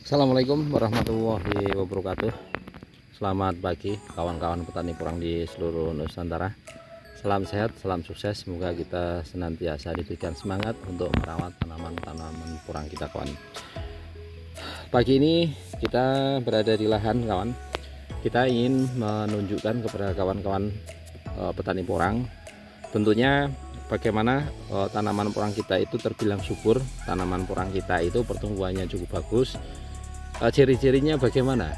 Assalamualaikum warahmatullahi wabarakatuh. Selamat pagi kawan-kawan petani porang di seluruh Nusantara. Salam sehat, salam sukses. Semoga kita senantiasa diberikan semangat untuk merawat tanaman-tanaman porang kita, kawan. Pagi ini kita berada di lahan, kawan. Kita ingin menunjukkan kepada kawan-kawan petani porang tentunya bagaimana tanaman porang kita itu terbilang subur. Tanaman porang kita itu pertumbuhannya cukup bagus. Ciri-cirinya bagaimana?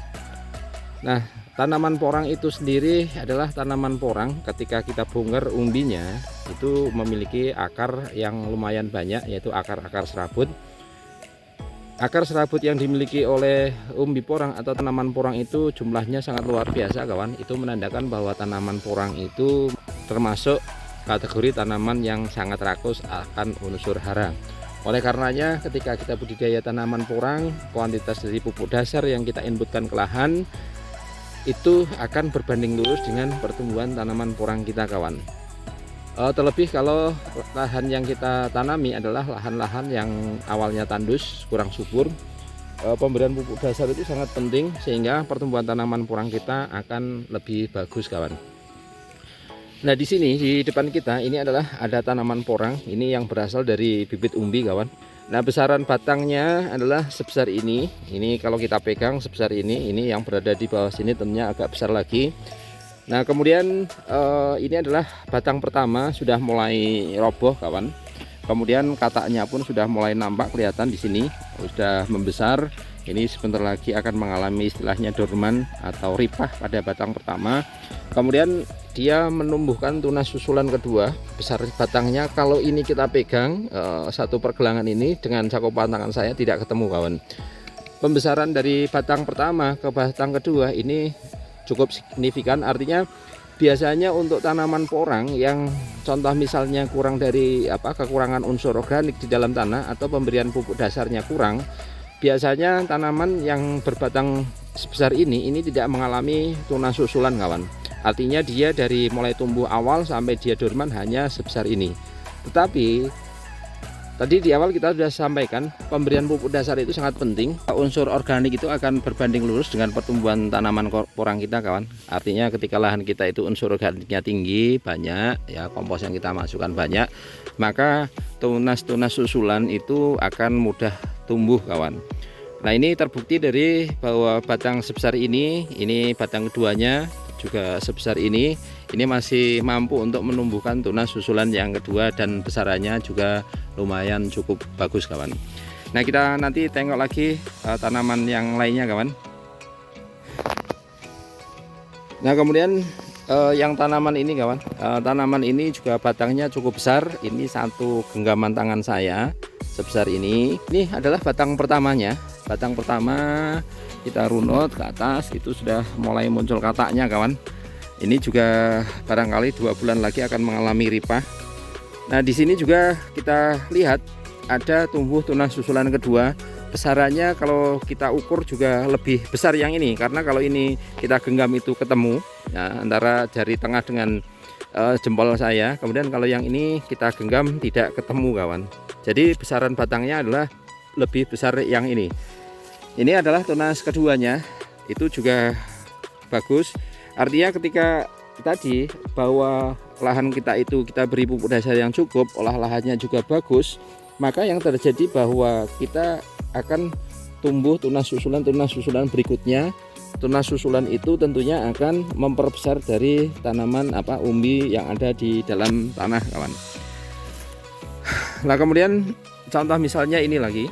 Nah, tanaman porang itu sendiri adalah tanaman porang ketika kita bongkar umbinya itu memiliki akar yang lumayan banyak, yaitu akar-akar serabut. Akar serabut yang dimiliki oleh umbi porang atau tanaman porang itu jumlahnya sangat luar biasa, kawan. Itu menandakan bahwa tanaman porang itu termasuk kategori tanaman yang sangat rakus akan unsur hara. Oleh karenanya ketika kita budidaya tanaman porang, kuantitas dari pupuk dasar yang kita inputkan ke lahan itu akan berbanding lurus dengan pertumbuhan tanaman porang kita, kawan. Terlebih kalau lahan yang kita tanami adalah lahan-lahan yang awalnya tandus, kurang subur, pemberian pupuk dasar itu sangat penting sehingga pertumbuhan tanaman porang kita akan lebih bagus, kawan. Nah, di sini di depan kita ini adalah ada tanaman porang, ini yang berasal dari bibit umbi, kawan. Nah, besaran batangnya adalah sebesar ini. Ini kalau kita pegang sebesar ini yang berada di bawah sini tentunya agak besar lagi. Nah, kemudian ini adalah batang pertama sudah mulai roboh, kawan. Kemudian kataknya pun sudah mulai nampak kelihatan di sini, sudah membesar. Ini sebentar lagi akan mengalami istilahnya dorman atau ripah pada batang pertama. Kemudian dia menumbuhkan tunas susulan kedua. Besar batangnya kalau ini kita pegang satu pergelangan ini dengan cakupan tangan saya tidak ketemu, kawan. Pembesaran dari batang pertama ke batang kedua ini cukup signifikan. Artinya biasanya untuk tanaman porang yang contoh misalnya kurang dari kekurangan unsur organik di dalam tanah atau pemberian pupuk dasarnya kurang, biasanya tanaman yang berbatang sebesar ini tidak mengalami tunas susulan, kawan. Artinya dia dari mulai tumbuh awal sampai dia dorman hanya sebesar ini. Tetapi tadi di awal kita sudah sampaikan pemberian pupuk dasar itu sangat penting. Unsur organik itu akan berbanding lurus dengan pertumbuhan tanaman porang kita, kawan. Artinya ketika lahan kita itu unsur organiknya tinggi, banyak, ya kompos yang kita masukkan banyak, maka tunas-tunas susulan itu akan mudah tumbuh, kawan. Nah, ini terbukti dari bahwa batang sebesar ini batang keduanya juga sebesar ini masih mampu untuk menumbuhkan tunas susulan yang kedua dan besarannya juga lumayan cukup bagus, kawan. Nah, kita nanti tengok lagi tanaman yang lainnya, kawan. Nah, kemudian yang tanaman ini, kawan, tanaman ini juga batangnya cukup besar. Ini satu genggaman tangan saya sebesar ini adalah batang pertamanya. Batang pertama kita runut ke atas itu sudah mulai muncul kataknya, kawan. Ini juga barangkali 2 bulan lagi akan mengalami ripah. Nah, di sini juga kita lihat ada tumbuh tunas susulan kedua. Besarannya kalau kita ukur juga lebih besar yang ini, karena kalau ini kita genggam itu ketemu ya, antara jari tengah dengan jempol saya. Kemudian kalau yang ini kita genggam tidak ketemu, kawan. Jadi besaran batangnya adalah lebih besar yang ini. Ini adalah tunas keduanya, itu juga bagus. Artinya ketika tadi bahwa lahan kita itu kita beri pupuk dasar yang cukup, olah lahannya juga bagus, maka yang terjadi bahwa kita akan tumbuh tunas susulan berikutnya. Tunas susulan itu tentunya akan memperbesar dari tanaman umbi yang ada di dalam tanah, kawan. Nah, kemudian contoh misalnya ini lagi.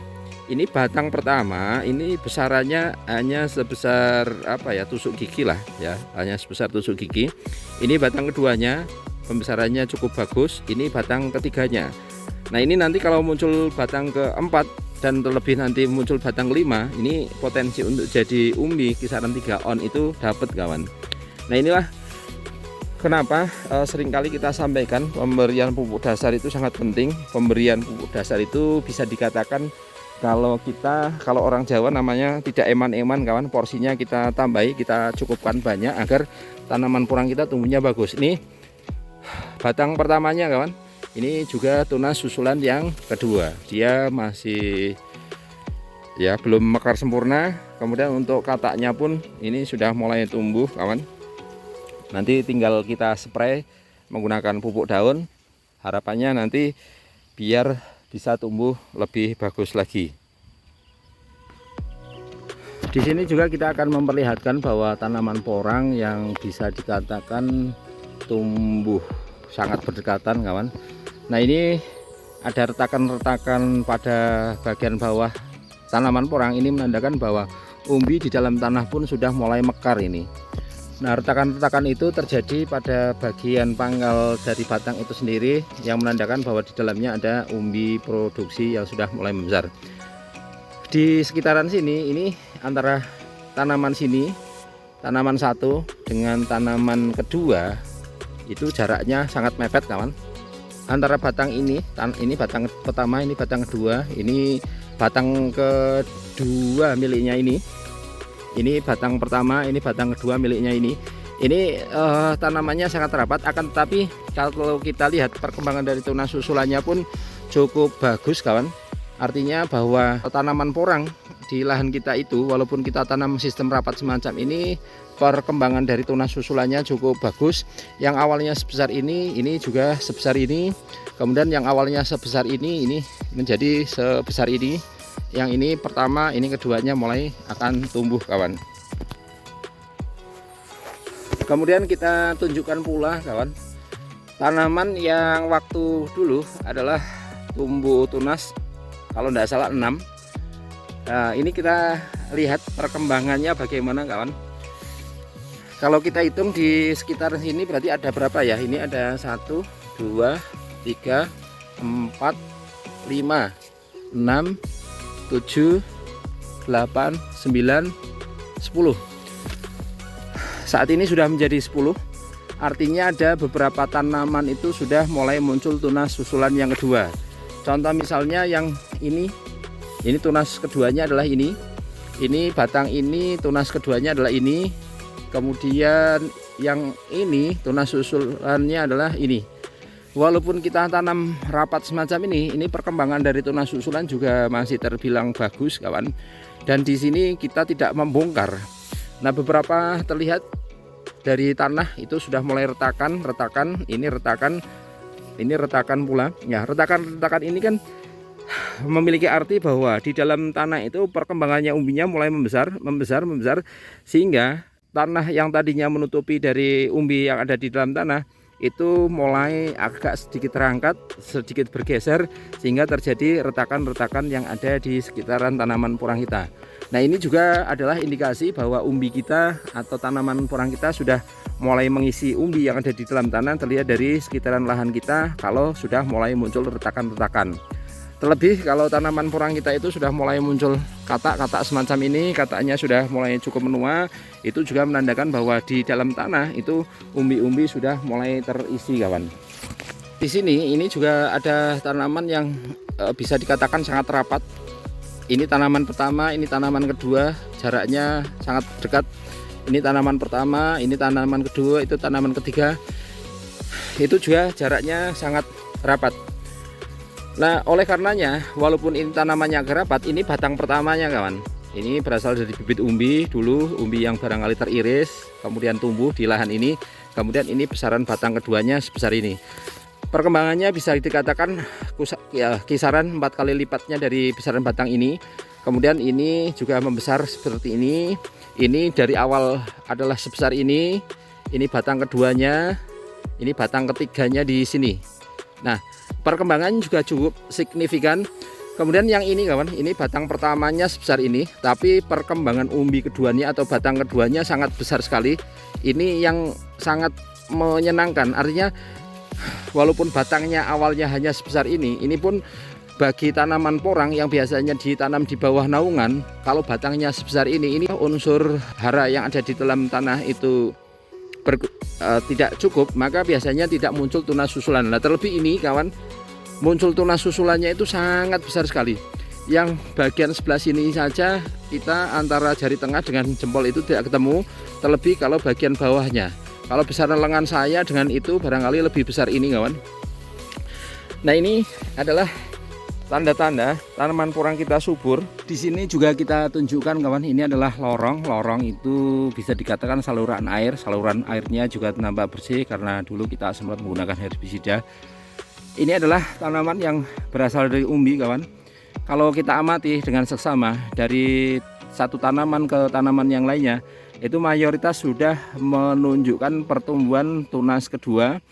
Ini batang pertama, ini besarannya hanya sebesar tusuk gigi lah ya, hanya sebesar tusuk gigi. Ini batang keduanya, pembesarannya cukup bagus. Ini batang ketiganya. Nah, ini nanti kalau muncul batang keempat dan terlebih nanti muncul batang kelima, ini potensi untuk jadi umbi kisaran 3 on itu dapat, kawan. Nah, inilah kenapa seringkali kita sampaikan pemberian pupuk dasar itu sangat penting. Pemberian pupuk dasar itu bisa dikatakan kalau orang Jawa namanya tidak eman-eman, kawan. Porsinya kita tambahi, kita cukupkan banyak agar tanaman porang kita tumbuhnya bagus. Ini batang pertamanya, kawan. Ini juga tunas susulan yang kedua. Dia masih ya, belum mekar sempurna. Kemudian untuk kataknya pun ini sudah mulai tumbuh kawan. Nanti tinggal kita spray menggunakan pupuk daun. Harapannya nanti biar bisa tumbuh lebih bagus lagi. Di sini juga kita akan memperlihatkan bahwa tanaman porang yang bisa dikatakan tumbuh sangat berdekatan kawan. Nah, ini ada retakan-retakan pada bagian bawah tanaman porang. Ini menandakan bahwa umbi di dalam tanah pun sudah mulai mekar ini. Nah, retakan-retakan itu terjadi pada bagian pangkal dari batang itu sendiri, yang menandakan bahwa di dalamnya ada umbi produksi yang sudah mulai membesar. Di sekitaran sini, ini antara tanaman sini, tanaman satu dengan tanaman kedua, itu jaraknya sangat mepet kawan. Antara batang ini batang pertama, ini batang kedua, ini batang kedua miliknya ini batang pertama, ini batang kedua miliknya ini tanamannya sangat rapat. Akan tetapi kalau kita lihat perkembangan dari tunas susulannya pun cukup bagus kawan. Artinya bahwa tanaman porang di lahan kita itu, walaupun kita tanam sistem rapat semacam ini, perkembangan dari tunas susulannya cukup bagus. Yang awalnya sebesar ini juga sebesar ini. Kemudian yang awalnya sebesar ini menjadi sebesar ini. Yang ini pertama, ini keduanya mulai akan tumbuh kawan. Kemudian kita tunjukkan pula kawan, tanaman yang waktu dulu adalah tumbuh tunas, kalau tidak salah 6. Nah, ini kita lihat perkembangannya bagaimana kawan. Kalau kita hitung di sekitar sini berarti ada berapa ya? Ini ada 1, 2, 3, 4, 5, 6, 7, 8, 9, 10. Saat ini sudah menjadi 10. Artinya ada beberapa tanaman itu sudah mulai muncul tunas susulan yang kedua. Contoh misalnya yang ini tunas keduanya adalah ini batang ini tunas keduanya adalah ini. Kemudian yang ini tunas susulannya adalah ini. Walaupun kita tanam rapat semacam ini perkembangan dari tunas susulan juga masih terbilang bagus kawan. Dan di sini kita tidak membongkar. Nah, beberapa terlihat dari tanah itu sudah mulai retakan, ini retakan pula. Ya, retakan ini kan memiliki arti bahwa di dalam tanah itu perkembangannya umbinya mulai membesar, sehingga tanah yang tadinya menutupi dari umbi yang ada di dalam tanah itu mulai agak sedikit terangkat, sedikit bergeser, sehingga terjadi retakan-retakan yang ada di sekitaran tanaman porang kita. Nah, ini juga adalah indikasi bahwa umbi kita atau tanaman porang kita sudah mulai mengisi umbi yang ada di dalam tanah. Terlihat dari sekitaran lahan kita kalau sudah mulai muncul retakan-retakan. Terlebih kalau tanaman porang kita itu sudah mulai muncul katak-katak semacam ini, kataknya sudah mulai cukup menua, itu juga menandakan bahwa di dalam tanah itu umbi-umbi sudah mulai terisi kawan. Di sini ini juga ada tanaman yang bisa dikatakan sangat rapat. Ini tanaman pertama, ini tanaman kedua, jaraknya sangat dekat. Ini tanaman pertama, ini tanaman kedua, itu tanaman ketiga. Itu juga jaraknya sangat rapat. Nah, oleh karenanya, walaupun ini tanamannya agak rapat, ini batang pertamanya kawan. Ini berasal dari bibit umbi dulu, umbi yang barangkali teriris, kemudian tumbuh di lahan ini. Kemudian ini besaran batang keduanya sebesar ini. Perkembangannya bisa dikatakan kisaran 4 kali lipatnya dari besaran batang ini. Kemudian ini juga membesar seperti ini. Ini dari awal adalah sebesar ini batang keduanya, ini batang ketiganya di sini. Nah, perkembangan juga cukup signifikan. Kemudian yang ini kawan, ini batang pertamanya sebesar ini, tapi perkembangan umbi keduanya atau batang keduanya sangat besar sekali. Ini yang sangat menyenangkan. Artinya walaupun batangnya awalnya hanya sebesar ini pun bagi tanaman porang yang biasanya ditanam di bawah naungan, kalau batangnya sebesar ini unsur hara yang ada di dalam tanah itu tidak cukup, maka biasanya tidak muncul tunas susulan. Nah, terlebih ini kawan, muncul tunas susulannya itu sangat besar sekali. Yang bagian sebelah sini saja kita antara jari tengah dengan jempol itu tidak ketemu, terlebih kalau bagian bawahnya. Kalau besaran lengan saya dengan itu barangkali lebih besar ini kawan. Nah, ini adalah tanda-tanda tanaman porang kita subur. Di sini juga kita tunjukkan kawan, ini adalah lorong. Lorong itu bisa dikatakan saluran air. Saluran airnya juga tampak bersih karena dulu kita sempat menggunakan herbisida. Ini adalah tanaman yang berasal dari umbi kawan. Kalau kita amati dengan seksama dari satu tanaman ke tanaman yang lainnya, itu mayoritas sudah menunjukkan pertumbuhan tunas kedua.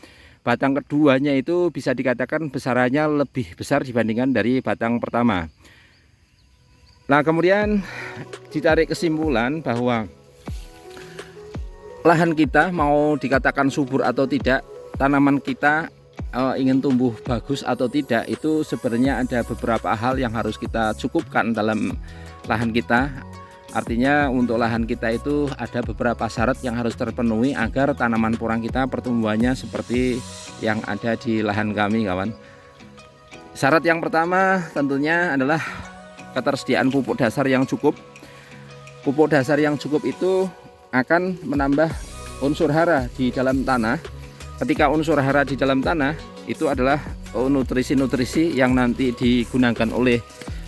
Batang keduanya itu bisa dikatakan besarannya lebih besar dibandingkan dari batang pertama. Nah, kemudian ditarik kesimpulan bahwa lahan kita mau dikatakan subur atau tidak, tanaman kita ingin tumbuh bagus atau tidak, itu sebenarnya ada beberapa hal yang harus kita cukupkan dalam lahan kita. Artinya untuk lahan kita itu ada beberapa syarat yang harus terpenuhi agar tanaman porang kita pertumbuhannya seperti yang ada di lahan kami kawan. Syarat yang pertama tentunya adalah ketersediaan pupuk dasar yang cukup. Pupuk dasar yang cukup itu akan menambah unsur hara di dalam tanah. Ketika unsur hara di dalam tanah itu adalah nutrisi-nutrisi yang nanti digunakan oleh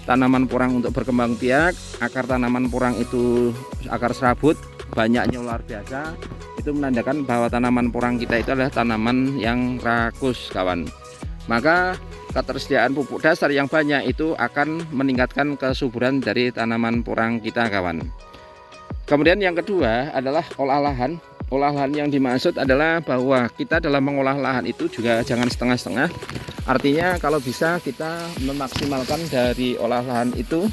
tanaman porang untuk berkembang biak. Akar tanaman porang itu akar serabut, banyaknya luar biasa. Itu menandakan bahwa tanaman porang kita itu adalah tanaman yang rakus kawan. Maka ketersediaan pupuk dasar yang banyak itu akan meningkatkan kesuburan dari tanaman porang kita kawan. Kemudian yang kedua adalah olah lahan. Olah lahan yang dimaksud adalah bahwa kita dalam mengolah lahan itu juga jangan setengah-setengah. Artinya kalau bisa kita memaksimalkan dari olah lahan itu.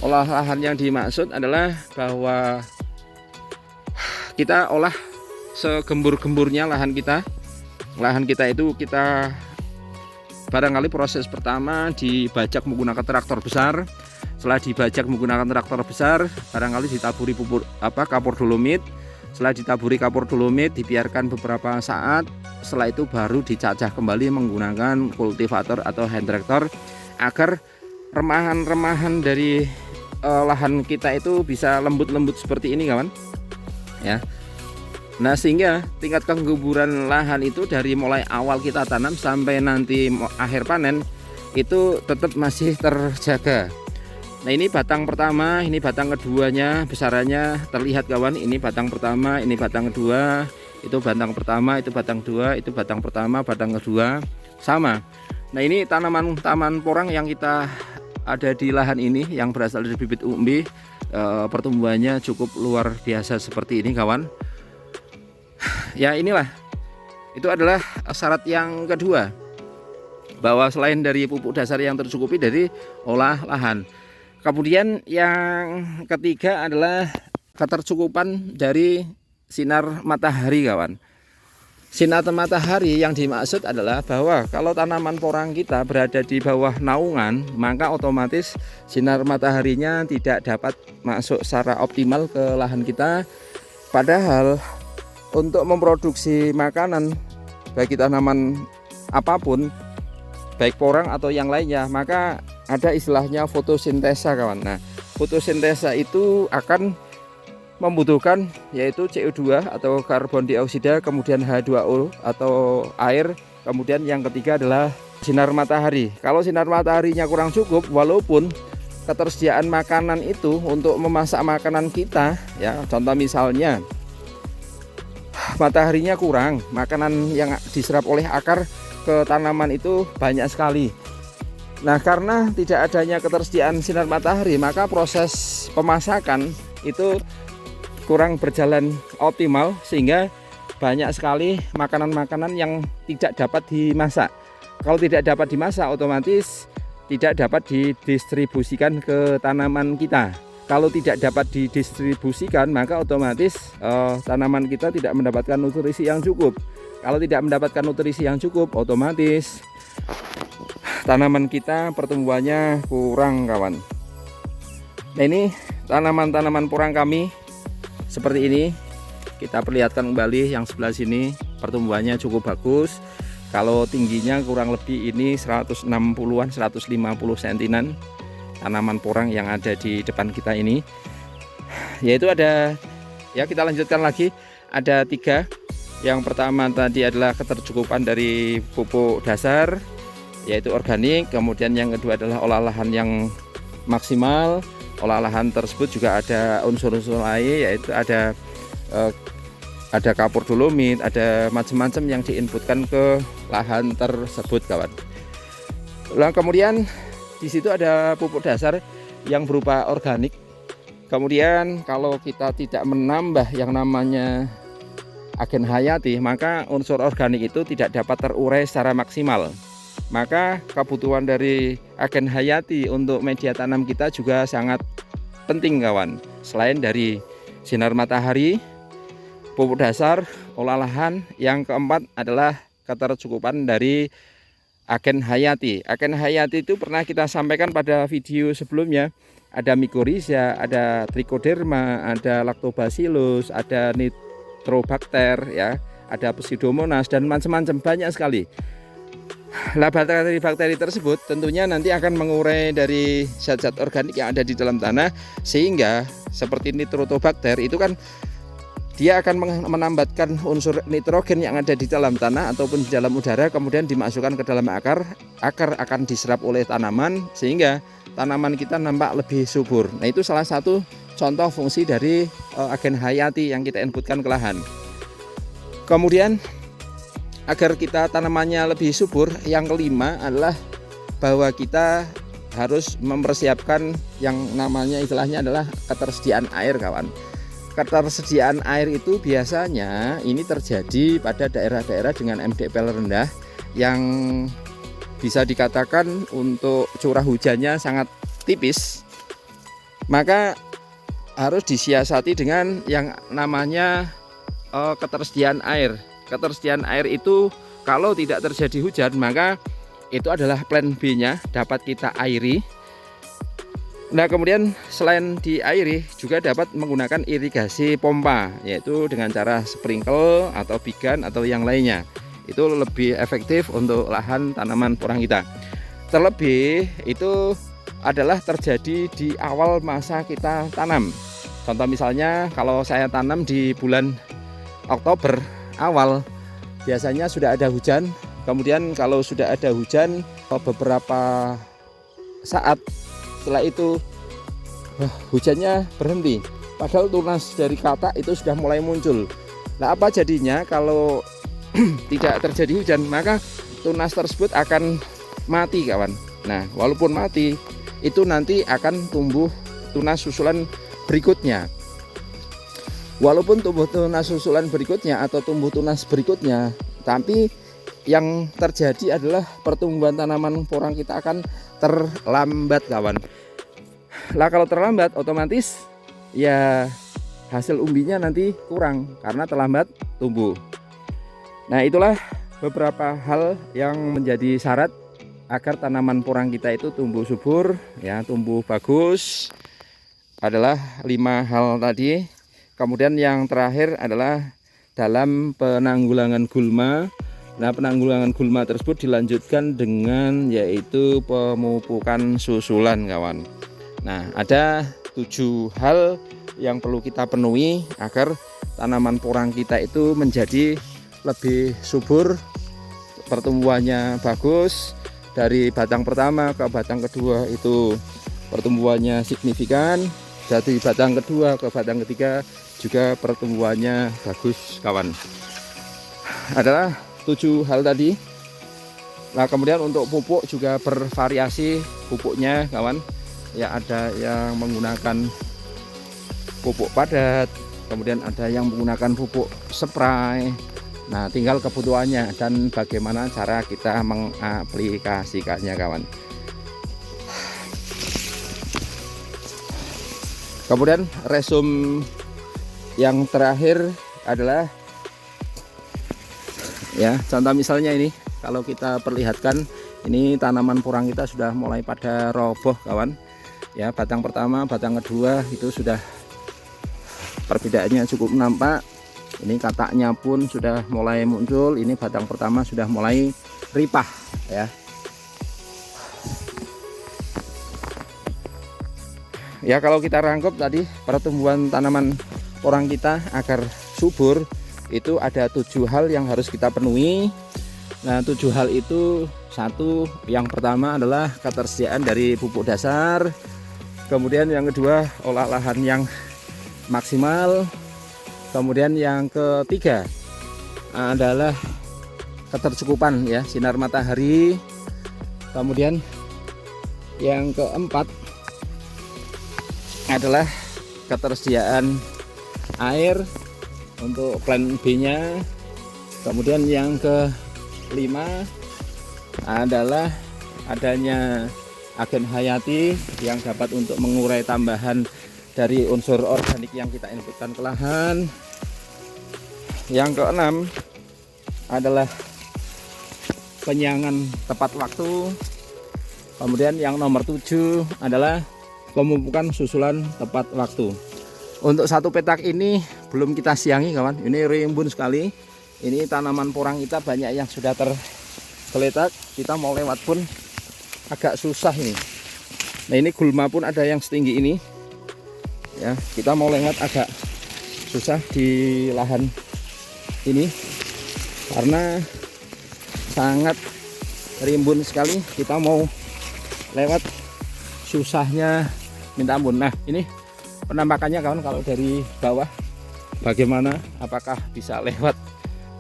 Olah lahan yang dimaksud adalah bahwa kita olah segembur-gemburnya lahan kita. Lahan kita itu kita barangkali proses pertama dibajak menggunakan traktor besar. Setelah dibajak menggunakan traktor besar, barangkali ditaburi pupuk kapur dolomit. Setelah ditaburi kapur dolomit, dibiarkan beberapa saat. Setelah itu baru dicacah kembali menggunakan kultivator atau hand tractor agar remahan-remahan dari lahan kita itu bisa lembut-lembut seperti ini kawan. Ya. Nah, sehingga tingkat keguburan lahan itu dari mulai awal kita tanam sampai nanti akhir panen itu tetap masih terjaga. Nah, ini batang pertama, ini batang keduanya, besarannya terlihat kawan. Ini batang pertama, ini batang kedua, itu batang pertama, itu batang dua, itu batang pertama, batang kedua, sama. Nah, ini tanaman porang yang kita ada di lahan ini yang berasal dari bibit umbi, pertumbuhannya cukup luar biasa seperti ini kawan. Ya, inilah, itu adalah syarat yang kedua, bahwa selain dari pupuk dasar yang tercukupi dari olah lahan. Kemudian yang ketiga adalah ketercukupan dari sinar matahari kawan. Sinar matahari yang dimaksud adalah bahwa kalau tanaman porang kita berada di bawah naungan, maka otomatis sinar mataharinya tidak dapat masuk secara optimal ke lahan kita. Padahal untuk memproduksi makanan bagi tanaman apapun, baik porang atau yang lainnya, maka ada istilahnya fotosintesa kawan. Nah, fotosintesa itu akan membutuhkan yaitu CO2 atau karbon dioksida, kemudian H2O atau air, kemudian yang ketiga adalah sinar matahari. Kalau sinar mataharinya kurang cukup, walaupun ketersediaan makanan itu untuk memasak makanan kita, ya contoh misalnya mataharinya kurang, makanan yang diserap oleh akar ke tanaman itu banyak sekali. Nah, karena tidak adanya ketersediaan sinar matahari, maka proses pemasakan itu kurang berjalan optimal, sehingga banyak sekali makanan-makanan yang tidak dapat dimasak. Kalau tidak dapat dimasak, otomatis tidak dapat didistribusikan ke tanaman kita. Kalau tidak dapat didistribusikan, maka otomatis tanaman kita tidak mendapatkan nutrisi yang cukup. Kalau tidak mendapatkan nutrisi yang cukup, otomatis tanaman kita pertumbuhannya kurang kawan. Nah, ini tanaman-tanaman porang kami seperti ini. Kita perlihatkan kembali yang sebelah sini, pertumbuhannya cukup bagus. Kalau tingginya kurang lebih ini 160-an, 150 cm tanaman porang yang ada di depan kita ini. Yaitu ada, ya kita lanjutkan lagi, ada 3. Yang pertama tadi adalah ketercukupan dari pupuk dasar. yaitu organik. Kemudian yang kedua adalah olah lahan yang maksimal. Olah lahan tersebut juga ada unsur-unsur lain, yaitu ada kapur dolomit, ada macam-macam yang diinputkan ke lahan tersebut, kawan. Nah, kemudian di situ ada pupuk dasar yang berupa organik. Kemudian kalau kita tidak menambah yang namanya agen hayati, maka unsur organik itu tidak dapat terurai secara maksimal. Maka kebutuhan dari agen hayati untuk media tanam kita juga sangat penting, kawan. Selain dari sinar matahari, pupuk dasar, olah lahan, yang keempat adalah ketercukupan dari agen hayati. Agen hayati itu pernah kita sampaikan pada video sebelumnya. Ada mycorrhiza, ada trichoderma, ada lactobacillus, ada nitrobakter, ya, ada pseudomonas, dan macam-macam, banyak sekali. Nah, bakteri-bakteri tersebut tentunya nanti akan mengurai dari zat-zat organik yang ada di dalam tanah, sehingga seperti nitrobakter itu kan dia akan menambatkan unsur nitrogen yang ada di dalam tanah ataupun di dalam udara, kemudian dimasukkan ke dalam akar. Akar akan diserap oleh tanaman sehingga tanaman kita nampak lebih subur. Nah, itu salah satu contoh fungsi dari agen hayati yang kita inputkan ke lahan. Kemudian agar kita tanamannya lebih subur, yang kelima adalah bahwa kita harus mempersiapkan yang namanya istilahnya adalah ketersediaan air, kawan. Ketersediaan air itu biasanya ini terjadi pada daerah-daerah dengan MDPL rendah yang bisa dikatakan untuk curah hujannya sangat tipis. Maka harus disiasati dengan yang namanya ketersediaan air. Ketersediaan air itu kalau tidak terjadi hujan, maka itu adalah plan B-nya, dapat kita airi. Nah, kemudian selain diairi juga dapat menggunakan irigasi pompa, yaitu dengan cara sprinkle atau bigan atau yang lainnya. Itu lebih efektif untuk lahan tanaman porang kita. Terlebih itu adalah terjadi di awal masa kita tanam. Contoh misalnya kalau saya tanam di bulan Oktober awal, biasanya sudah ada hujan. Kemudian kalau sudah ada hujan beberapa saat setelah itu hujannya berhenti, padahal tunas dari katak itu sudah mulai muncul. Nah, apa jadinya kalau tidak terjadi hujan? Maka tunas tersebut akan mati, kawan. Nah, walaupun mati, itu nanti akan tumbuh tunas susulan berikutnya. Walaupun tumbuh tunas susulan berikutnya atau tumbuh tunas berikutnya, tapi yang terjadi adalah pertumbuhan tanaman porang kita akan terlambat, kawan. Lah, kalau terlambat otomatis ya hasil umbinya nanti kurang karena terlambat tumbuh. Nah, itulah beberapa hal yang menjadi syarat agar tanaman porang kita itu tumbuh subur, ya, tumbuh bagus. Adalah 5 hal tadi. Kemudian yang terakhir adalah dalam penanggulangan gulma. Nah, penanggulangan gulma tersebut dilanjutkan dengan yaitu pemupukan susulan, kawan. Nah, ada 7 hal yang perlu kita penuhi agar tanaman porang kita itu menjadi lebih subur, pertumbuhannya bagus. Dari batang pertama ke batang kedua itu pertumbuhannya signifikan. Dari batang kedua ke batang ketiga juga pertumbuhannya bagus, kawan. Adalah 7 hal tadi. Nah, kemudian untuk pupuk juga bervariasi pupuknya, kawan. Ya, ada yang menggunakan pupuk padat, kemudian ada yang menggunakan pupuk spray. Nah, tinggal kebutuhannya dan bagaimana cara kita mengaplikasikannya, kawan. Kemudian resum yang terakhir adalah, ya, contoh misalnya ini, kalau kita perlihatkan ini tanaman porang kita sudah mulai pada roboh, kawan. Ya, batang pertama, batang kedua itu sudah perbedaannya cukup nampak. Ini kataknya pun sudah mulai muncul. Ini batang pertama sudah mulai ripah, ya. Ya, kalau kita rangkup tadi pertumbuhan tanaman porang kita agar subur itu ada 7 hal yang harus kita penuhi. Nah, 7 hal itu satu. Yang pertama adalah ketersediaan dari pupuk dasar, kemudian yang kedua olah lahan yang maksimal, kemudian yang ketiga adalah ketercukupan ya sinar matahari, kemudian yang keempat adalah ketersediaan air untuk plan B-nya. Kemudian yang kelima adalah adanya agen hayati yang dapat untuk mengurai tambahan dari unsur organik yang kita inputkan ke lahan. Yang keenam adalah penyiangan tepat waktu. Kemudian yang nomor 7 adalah pemupukan susulan tepat waktu. Untuk satu petak ini belum kita siangi kawan, ini rimbun sekali. Ini tanaman porang kita banyak yang sudah tergeletak, kita mau lewat pun agak susah ini. Nah ini gulma pun ada yang setinggi ini ya, kita mau lewat agak susah di lahan ini karena sangat rimbun sekali, kita mau lewat susahnya minta ampun. Nah ini penampakannya kawan, kalau dari bawah bagaimana, apakah bisa lewat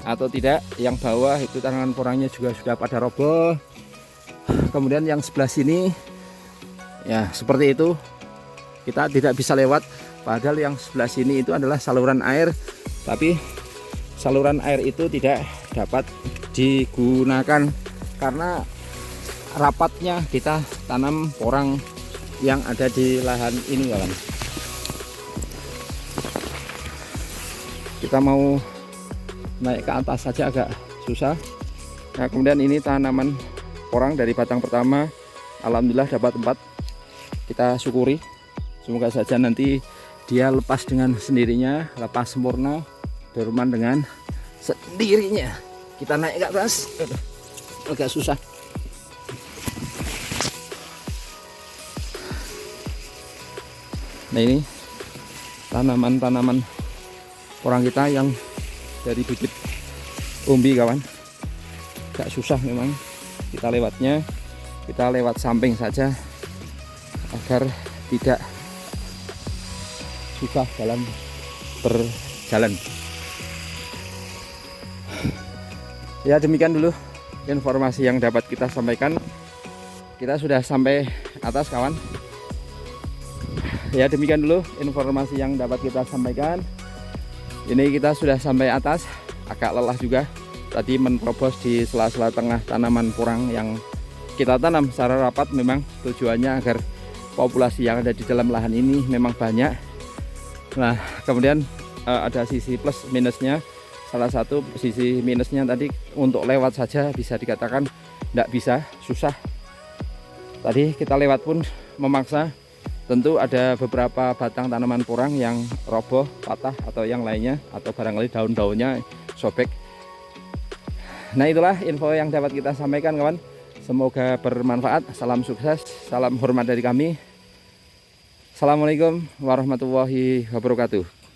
atau tidak. Yang bawah itu tanaman porangnya juga sudah pada roboh. Kemudian yang sebelah sini ya seperti itu, kita tidak bisa lewat. Padahal yang sebelah sini itu adalah saluran air, tapi saluran air itu tidak dapat digunakan karena rapatnya kita tanam porang yang ada di lahan ini kawan. Kita mau naik ke atas saja agak susah. Nah kemudian ini tanaman porang dari batang pertama, alhamdulillah dapat 4. Kita syukuri, semoga saja nanti dia lepas dengan sendirinya, lepas sempurna, berteman dengan sendirinya. Kita naik ke atas agak susah. Nah ini tanaman-tanaman porang kita yang dari bibit umbi kawan, agak susah memang kita lewatnya. Kita lewat samping saja agar tidak susah dalam berjalan. Ya demikian dulu informasi yang dapat kita sampaikan. Kita sudah sampai atas kawan. Ya demikian dulu informasi yang dapat kita sampaikan. Ini kita sudah sampai atas, agak lelah juga tadi menerobos di sela-sela tengah tanaman porang yang kita tanam secara rapat. Memang tujuannya agar populasi yang ada di dalam lahan ini memang banyak. Nah kemudian ada sisi plus minusnya. Salah satu sisi minusnya tadi untuk lewat saja bisa dikatakan tidak bisa, susah. Tadi kita lewat pun memaksa. Tentu ada beberapa batang tanaman porang yang roboh, patah atau yang lainnya, atau barangkali daun-daunnya sobek. Nah itulah info yang dapat kita sampaikan kawan. Semoga bermanfaat. Salam sukses, salam hormat dari kami. Assalamualaikum warahmatullahi wabarakatuh.